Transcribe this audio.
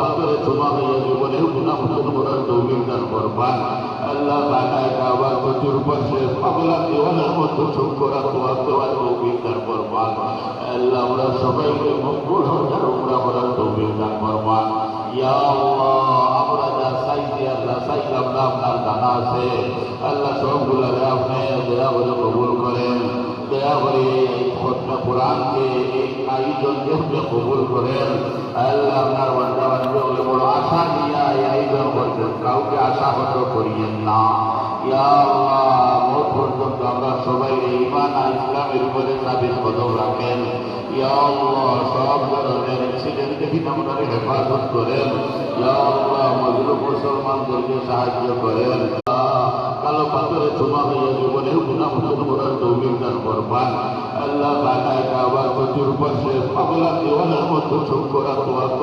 পাথরে ছোমা হইয়া জীবনের গুনাহ মোচন করার তৌফিক দান করবান। আল্লাহ বানায় কাবার প্রচুর পাশে পাগলা দেওয়ানের মধ্যে চুপ করার তৌফিক দান করবান। আল্লাহ আমরা সবাইকে মকবুল হওয়ার উমরা করার তৌফিক দান করবান। ইয়া আল্লাহ আমরা যা চাইছি আল্লাহ চাইলাম না আপনার জানা আছে। আল্লাহ সবগুলারে আপনি দয়া করে কবুল করেন। দয়া করে এই খতমে কোরআনকে এই আয়োজনকে আপনি কবুল করেন। আল্লাহ আপনার বান্দা বান্দীগুলো বড় আশা নিয়ে এই আয়োজন করছেন, কাউকে আশাহত করিয়েন না। ইয়া আল্লাহ মওত পর্যন্ত আমরা সবাই ঈমান আর ইসলামের উপরে সাবিত কদম রাখেন। ইয়া আল্লাহ সব ধরনের অ্যাক্সিডেন্ট থেকে আমরা হেফাজত করেন। ইয়া আল্লাহ মজলুম মুসলমানদেরকে সাহায্য করেন। কালো পাথরে ছোমা হইয়া জীবনের গুনাহ মোচন করার তৌফিক দান করবান। আল্লাহ বানায় কাবার প্রচুর পাশে পাগলা দেওয়ানের মধ্যে চুপ করার